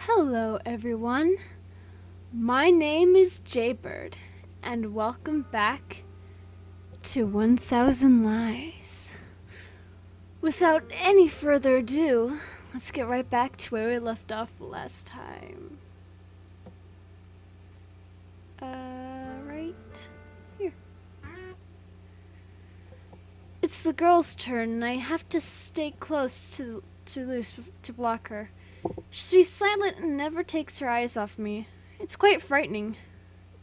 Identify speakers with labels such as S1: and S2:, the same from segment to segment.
S1: Hello, everyone. My name is Jaybird, and welcome back to 1000 Lies. Without any further ado, let's get right back to where we left off last time. Right here. It's the girl's turn, and I have to stay close to Luce to block her. She's silent and never takes her eyes off me. It's quite frightening.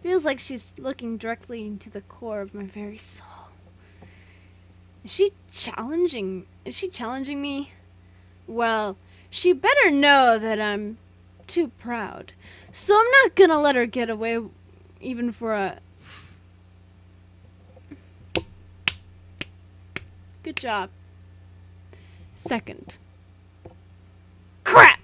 S1: Feels like she's looking directly into the core of my very soul. Is she challenging me? Well, she better know that I'm too proud. So I'm not gonna let her get away even for a... Good job. Second. Crap!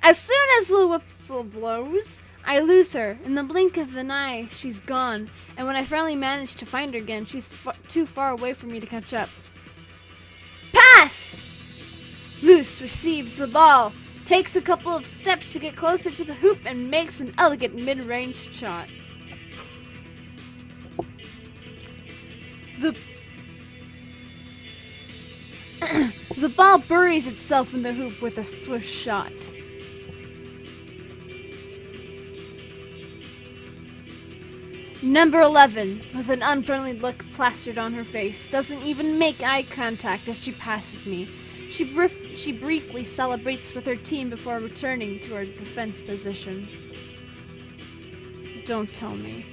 S1: As soon as the whistle blows, I lose her. In the blink of an eye, she's gone. And when I finally manage to find her again, she's too far away for me to catch up. Pass! Luce receives the ball, takes a couple of steps to get closer to the hoop, and makes an elegant mid-range shot. The ball buries itself in the hoop with a swift shot. Number 11, with an unfriendly look plastered on her face, doesn't even make eye contact as she passes me. She briefly celebrates with her team before returning to her defense position. Don't tell me.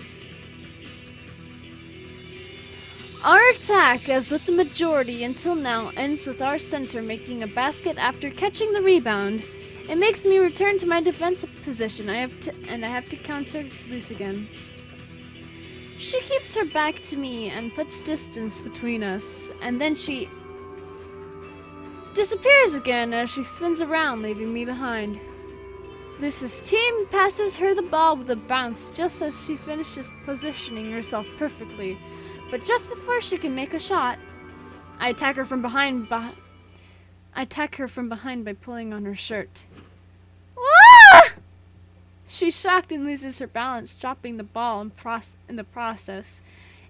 S1: Our attack, as with the majority until now, ends with our center making a basket after catching the rebound. It makes me return to my defensive position. I have to counter Luce again. She keeps her back to me and puts distance between us, and then she disappears again as she spins around, leaving me behind. Luce's team passes her the ball with a bounce just as she finishes positioning herself perfectly. But just before she can make a shot, I attack her from behind by pulling on her shirt. Ah! She's shocked and loses her balance, dropping the ball in the process.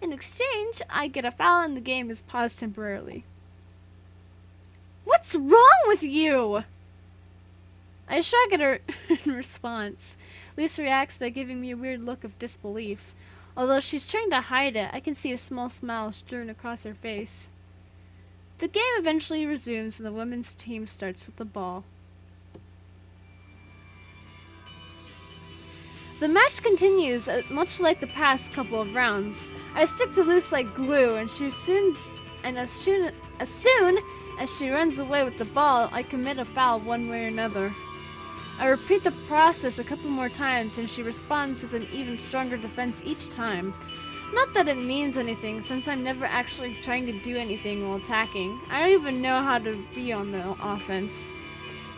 S1: In exchange, I get a foul and the game is paused temporarily. What's wrong with you? I shrug at her in response. Luce reacts by giving me a weird look of disbelief. Although she's trying to hide it, I can see a small smile strewn across her face. The game eventually resumes and the women's team starts with the ball. The match continues, much like the past couple of rounds. I stick to Luce like glue, and as soon as she runs away with the ball, I commit a foul one way or another. I repeat the process a couple more times, and she responds with an even stronger defense each time. Not that it means anything, since I'm never actually trying to do anything while attacking. I don't even know how to be on the offense.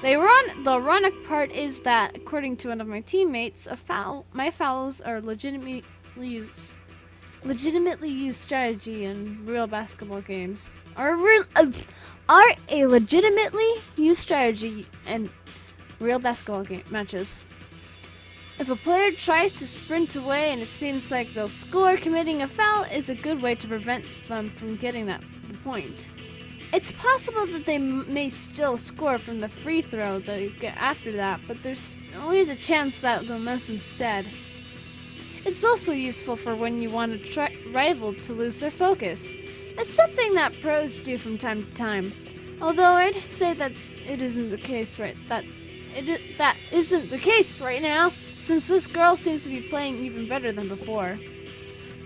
S1: The ironic part is that, according to one of my teammates, my fouls are legitimately used strategy in real basketball games. Are a legitimately used strategy in real basketball matches. If a player tries to sprint away and it seems like they'll score, committing a foul is a good way to prevent them from getting the point. It's possible that they may still score from the free throw they get after that, but there's always a chance that they'll miss instead. It's also useful for when you want a rival to lose their focus. It's something that pros do from time to time, although I'd say that it isn't the case that isn't the case right now, since this girl seems to be playing even better than before.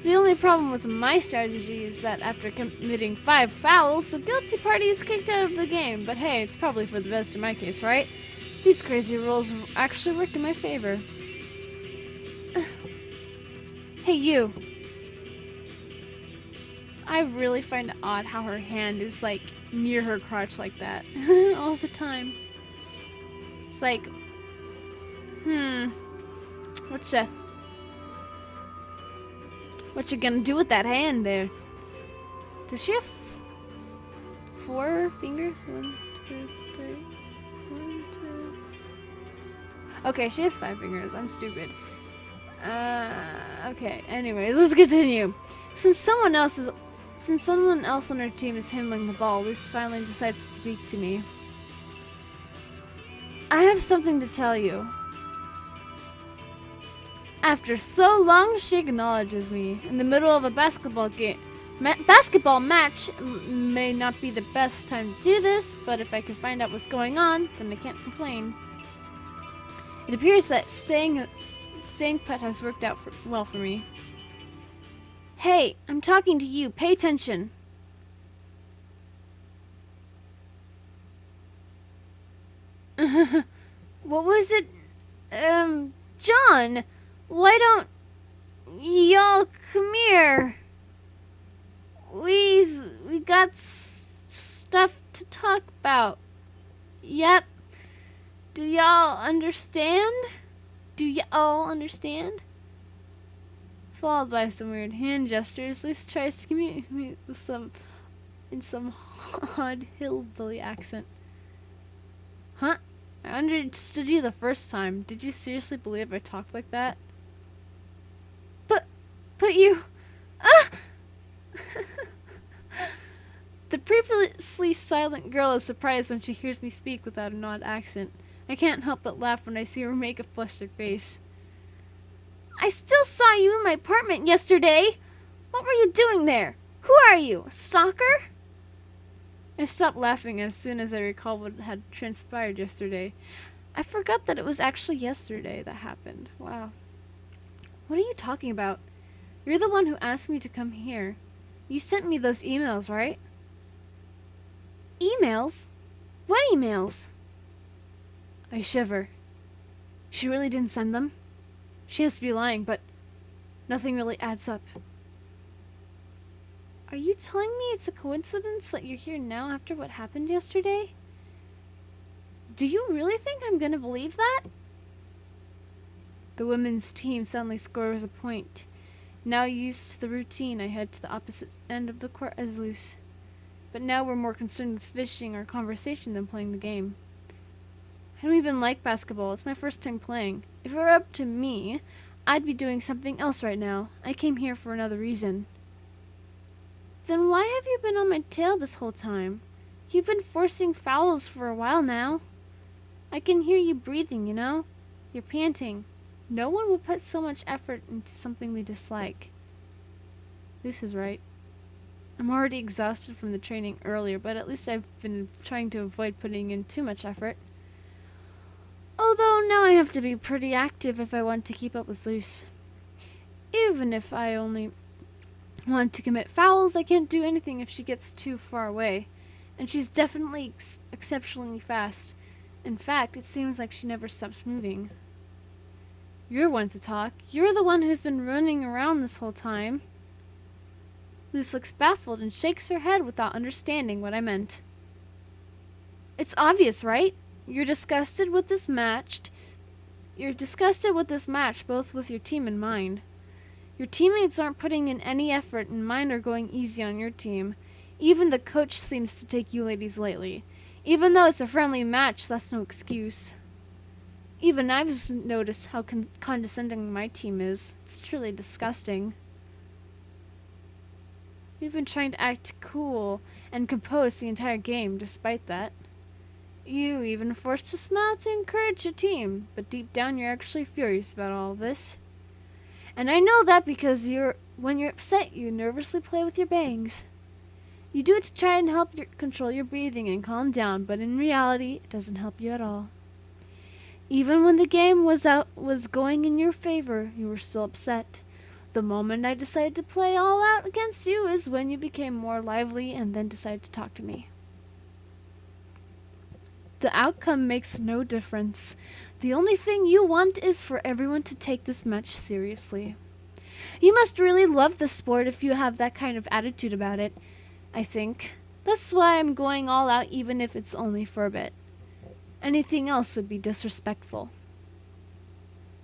S1: The only problem with my strategy is that after committing 5 fouls, the guilty party is kicked out of the game, but hey, it's probably for the best in my case, right? These crazy rules actually work in my favor. Hey, you. I really find it odd how her hand is, like, near her crotch like that. All the time. It's like, what you gonna do with that hand there? Does she have 4 fingers? 1, 2, 3. 1, 2. Okay, she has 5 fingers. I'm stupid. Okay. Anyways, let's continue. Since someone else on her team is handling the ball, Luce finally decides to speak to me. I have something to tell you. After so long, she acknowledges me. In the middle of a basketball game. Basketball match may not be the best time to do this, but if I can find out what's going on, then I can't complain. It appears that staying put has worked out well for me. Hey, I'm talking to you. Pay attention. What was it? John, why don't y'all come here? We got stuff to talk about. Yep. Do y'all understand? Followed by some weird hand gestures, Luce tries to communicate with in some odd hillbilly accent. Huh? I understood you the first time. Did you seriously believe I talked like that? But you... Ah! The previously silent girl is surprised when she hears me speak without an odd accent. I can't help but laugh when I see her make a flustered face. I still saw you in my apartment yesterday. What were you doing there? Who are you, a stalker? I stopped laughing as soon as I recalled what had transpired yesterday. I forgot that it was actually yesterday that happened. Wow. What are you talking about? You're the one who asked me to come here. You sent me those emails, right? Emails? What emails? I shiver. She really didn't send them? She has to be lying, but nothing really adds up. Are you telling me it's a coincidence that you're here now after what happened yesterday? Do you really think I'm gonna believe that? The women's team suddenly scores a point. Now used to the routine, I head to the opposite end of the court as Luce. But now we're more concerned with fishing or conversation than playing the game. I don't even like basketball. It's my first time playing. If it were up to me, I'd be doing something else right now. I came here for another reason. Then why have you been on my tail this whole time? You've been forcing fouls for a while now. I can hear you breathing, you know? You're panting. No one would put so much effort into something they dislike. Luce is right. I'm already exhausted from the training earlier, but at least I've been trying to avoid putting in too much effort. Although now I have to be pretty active if I want to keep up with Luce. Even if I only want to commit fouls, I can't do anything if she gets too far away. And she's definitely exceptionally fast. In fact, it seems like she never stops moving. You're one to talk. You're the one who's been running around this whole time. Luce looks baffled and shakes her head without understanding what I meant. It's obvious, right? You're disgusted with this match, both with your team and mine. Your teammates aren't putting in any effort, and mine are going easy on your team. Even the coach seems to take you ladies lightly. Even though it's a friendly match, that's no excuse. Even I've noticed how condescending my team is. It's truly disgusting. You've been trying to act cool and composed the entire game, despite that. You even forced a smile to encourage your team, but deep down you're actually furious about all of this. And I know that because when you're upset, you nervously play with your bangs. You do it to try and help control your breathing and calm down, but in reality, it doesn't help you at all. Even when the game was going in your favor, you were still upset. The moment I decided to play all out against you is when you became more lively and then decided to talk to me. The outcome makes no difference. The only thing you want is for everyone to take this match seriously. You must really love the sport if you have that kind of attitude about it, I think. That's why I'm going all out even if it's only for a bit. Anything else would be disrespectful.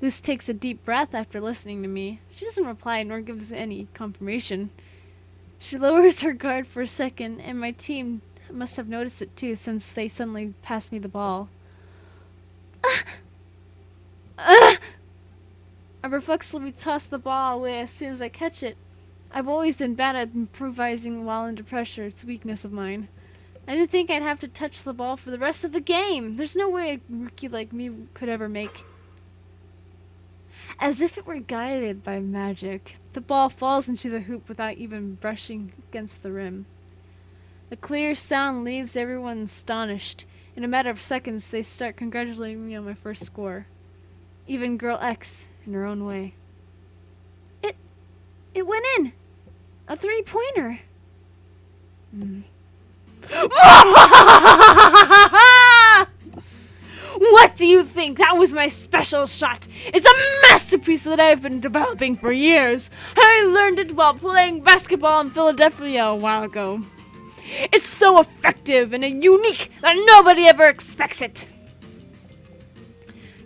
S1: Luce takes a deep breath after listening to me. She doesn't reply nor gives any confirmation. She lowers her guard for a second, and my team must have noticed it too since they suddenly passed me the ball. reflexively toss the ball away as soon as I catch it. I've always been bad at improvising while under pressure. It's a weakness of mine. I didn't think I'd have to touch the ball for the rest of the game. There's no way a rookie like me could ever make. As if it were guided by magic, the ball falls into the hoop without even brushing against the rim. The clear sound leaves everyone astonished. In a matter of seconds, they start congratulating me on my first score. Even Girl X, in her own way. It went in! A 3-pointer! What do you think? That was my special shot. It's a masterpiece that I've been developing for years. I learned it while playing basketball in Philadelphia a while ago. It's so effective and unique that nobody ever expects it.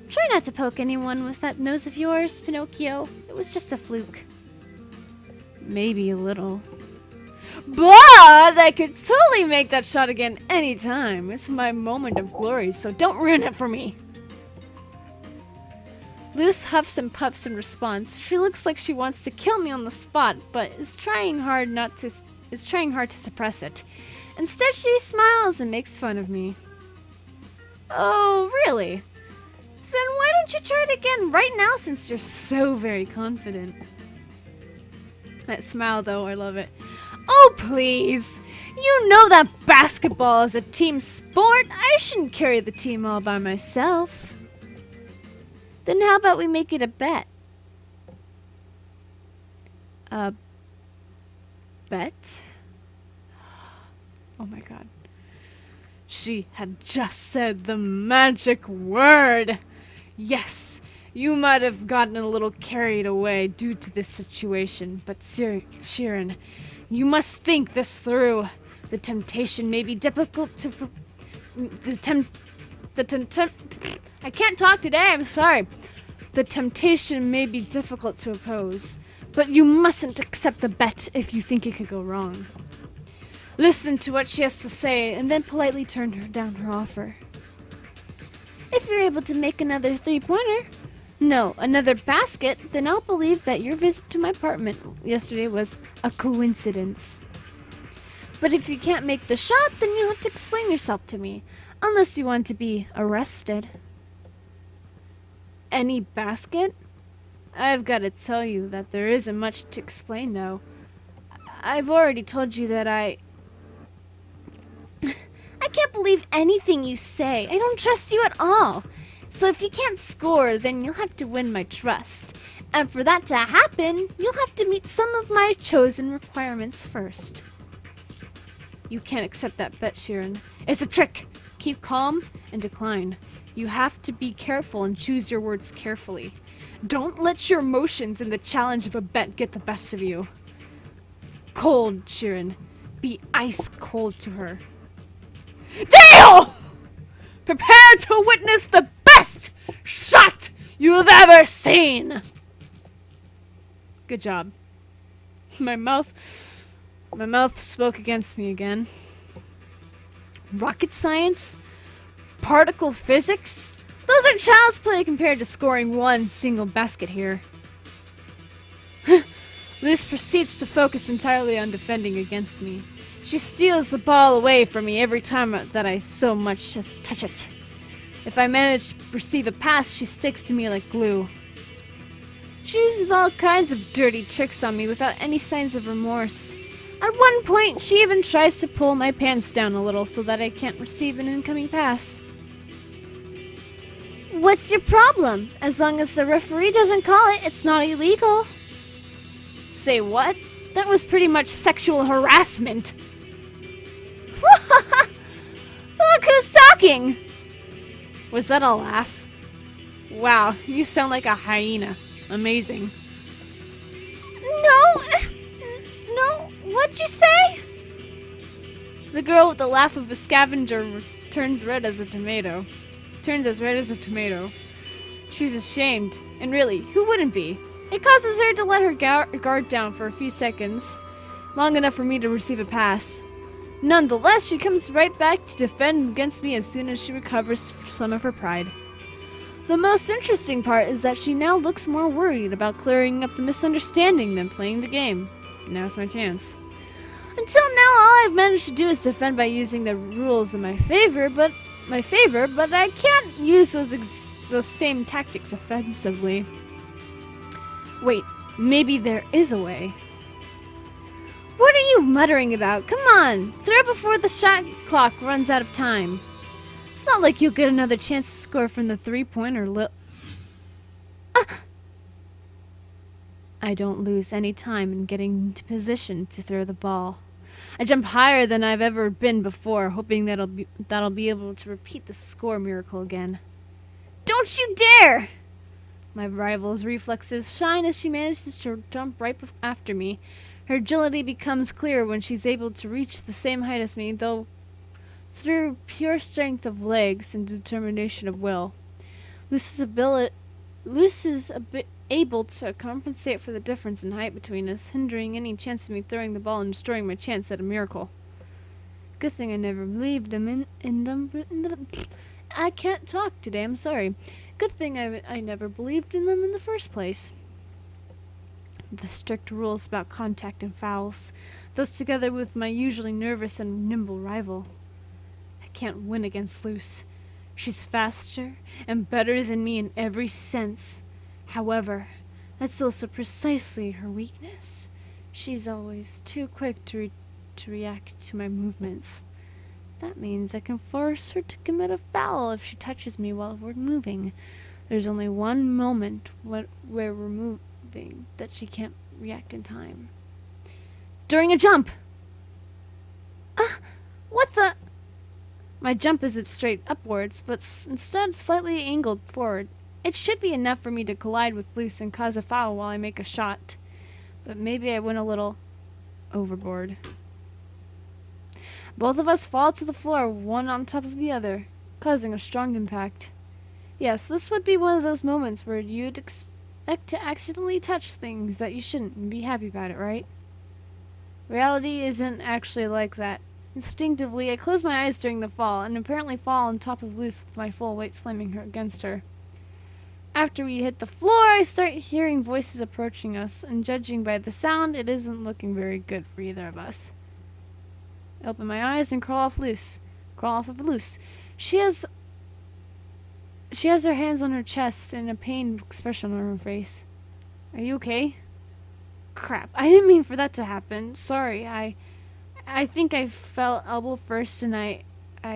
S1: Try not to poke anyone with that nose of yours, Pinocchio. It was just a fluke. Maybe a little. But I could totally make that shot again anytime. It's my moment of glory, so don't ruin it for me. Luce huffs and puffs in response. She looks like she wants to kill me on the spot, but is trying hard to suppress it. Instead, she smiles and makes fun of me. Oh, really? Then why don't you try it again right now since you're so very confident? That smile, though, I love it. Oh, please! You know that basketball is a team sport. I shouldn't carry the team all by myself. Then how about we make it a bet? A bet? Oh my god. She had just said the magic word! Yes! You might have gotten a little carried away due to this situation, but Shirin, you must think this through. The temptation may be difficult to... I can't talk today, I'm sorry. The temptation may be difficult to oppose, but you mustn't accept the bet if you think it could go wrong. Listen to what she has to say, and then politely turn down her offer. If you're able to make another 3-pointer... No, another basket, then I'll believe that your visit to my apartment yesterday was a coincidence. But if you can't make the shot, then you'll have to explain yourself to me, unless you want to be arrested. Any basket? I've got to tell you that there isn't much to explain, though. I've already told you that I can't believe anything you say. I don't trust you at all. So if you can't score, then you'll have to win my trust. And for that to happen, you'll have to meet some of my chosen requirements first. You can't accept that bet, Shirin. It's a trick. Keep calm and decline. You have to be careful and choose your words carefully. Don't let your emotions and the challenge of a bet get the best of you. Cold, Shirin. Be ice cold to her. Deal! Prepare to witness the best shot you've ever seen! Good job. My mouth spoke against me again. Rocket science? Particle physics? Those are child's play compared to scoring one single basket here. Luce proceeds to focus entirely on defending against me. She steals the ball away from me every time that I so much as touch it. If I manage to receive a pass, she sticks to me like glue. She uses all kinds of dirty tricks on me without any signs of remorse. At one point, she even tries to pull my pants down a little so that I can't receive an incoming pass. What's your problem? As long as the referee doesn't call it, it's not illegal. Say what? That was pretty much sexual harassment. Look who's talking! Was that a laugh? Wow, you sound like a hyena. Amazing. No, what'd you say? The girl with the laugh of a scavenger turns red as a tomato. Turns as red as a tomato. She's ashamed, and really, who wouldn't be? It causes her to let her guard down for a few seconds, long enough for me to receive a pass. Nonetheless, she comes right back to defend against me as soon as she recovers some of her pride. The most interesting part is that she now looks more worried about clearing up the misunderstanding than playing the game. Now's my chance. Until now, all I've managed to do is defend by using the rules in my favor, but I can't use those same tactics offensively. Wait, maybe there is a way. What are you muttering about? Come on, throw before the shot clock runs out of time. It's not like you'll get another chance to score from the three-pointer. I don't lose any time in getting into position to throw the ball. I jump higher than I've ever been before, hoping that'll be able to repeat the score miracle again. Don't you dare! My rival's reflexes shine as she manages to jump right after me. Her agility becomes clear when she's able to reach the same height as me, though through pure strength of legs and determination of will. Luce is able to compensate for the difference in height between us, hindering any chance of me throwing the ball and destroying my chance at a miracle. Good thing I never believed in them. I can't talk today, I'm sorry. Good thing I never believed in them in the first place. The strict rules about contact and fouls, those together with my usually nervous and nimble rival. I can't win against Luce. She's faster and better than me in every sense. However, that's also precisely her weakness. She's always too quick to react to my movements. That means I can force her to commit a foul if she touches me while we're moving. There's only one moment where we're moving that she can't react in time. During a jump! What the? My jump isn't straight upwards, but instead slightly angled forward. It should be enough for me to collide with Luce and cause a foul while I make a shot. But maybe I went a little overboard. Both of us fall to the floor, one on top of the other, causing a strong impact. Yes, this would be one of those moments where you'd expect to accidentally touch things that you shouldn't and be happy about it, right? Reality isn't actually like that. Instinctively, I close my eyes during the fall, and apparently fall on top of Luce with my full weight slamming her against her. After we hit the floor, I start hearing voices approaching us, and judging by the sound, it isn't looking very good for either of us. I open my eyes and crawl off of Luce. She has her hands on her chest and a pained expression on her face. Are you okay? Crap, I didn't mean for that to happen. Sorry, I think I fell elbow first and I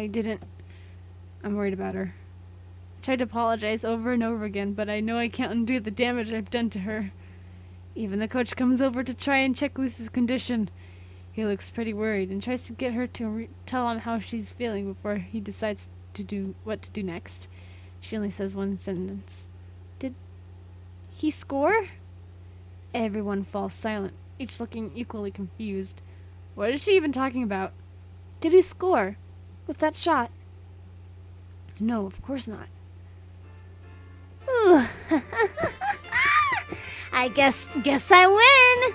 S1: didn't. I'm worried about her. I tried to apologize over and over again, but I know I can't undo the damage I've done to her. Even the coach comes over to try and check Luce's condition. He looks pretty worried and tries to get her to tell him how she's feeling before he decides what to do next. She only says one sentence. Did he score? Everyone falls silent, each looking equally confused. What is she even talking about? Did he score? With that shot? No, of course not. Ooh. I guess I win!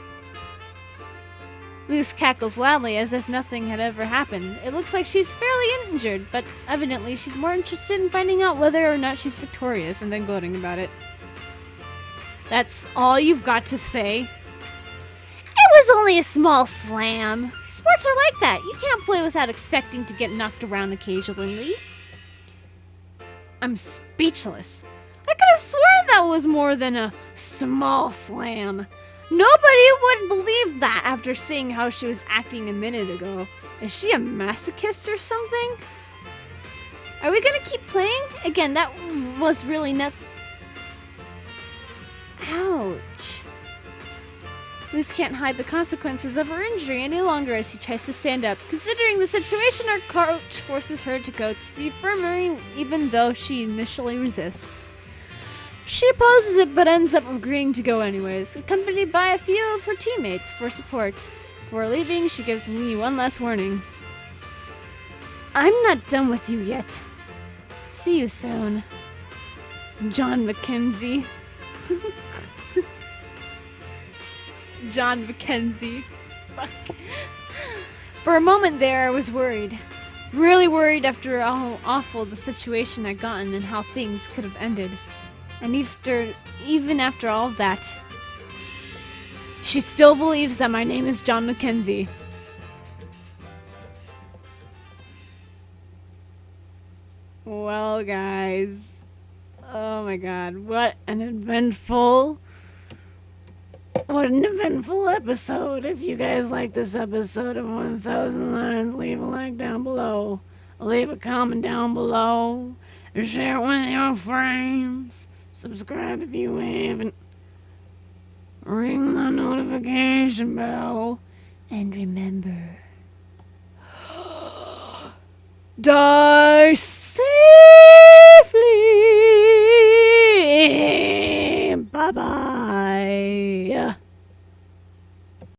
S1: Luce cackles loudly as if nothing had ever happened. It looks like she's fairly injured, but evidently she's more interested in finding out whether or not she's victorious and then gloating about it. That's all you've got to say? It was only a small slam. Sports are like that. You can't play without expecting to get knocked around occasionally. I'm speechless. I could have sworn that was more than a small slam. Nobody would believe that after seeing how she was acting a minute ago. Is she a masochist or something? Are we gonna keep playing? Again, that was really nothing. Ouch. Luce can't hide the consequences of her injury any longer as he tries to stand up. Considering the situation, our coach forces her to go to the infirmary even though she initially resists. She opposes it but ends up agreeing to go anyways, accompanied by a few of her teammates for support. Before leaving, she gives me one last warning. I'm not done with you yet. See you soon. John Mackenzie. John Mackenzie. Fuck. For a moment there, I was worried. Really worried after how awful the situation had gotten and how things could have ended. And even after all that, she still believes that my name is John Mackenzie. Well, guys. Oh my god. What an eventful episode. If you guys like this episode of 1000 Lines, leave a like down below. Leave a comment down below. Share it with your friends. Subscribe if you haven't. Ring the notification bell. And remember, die safely. Bye-bye.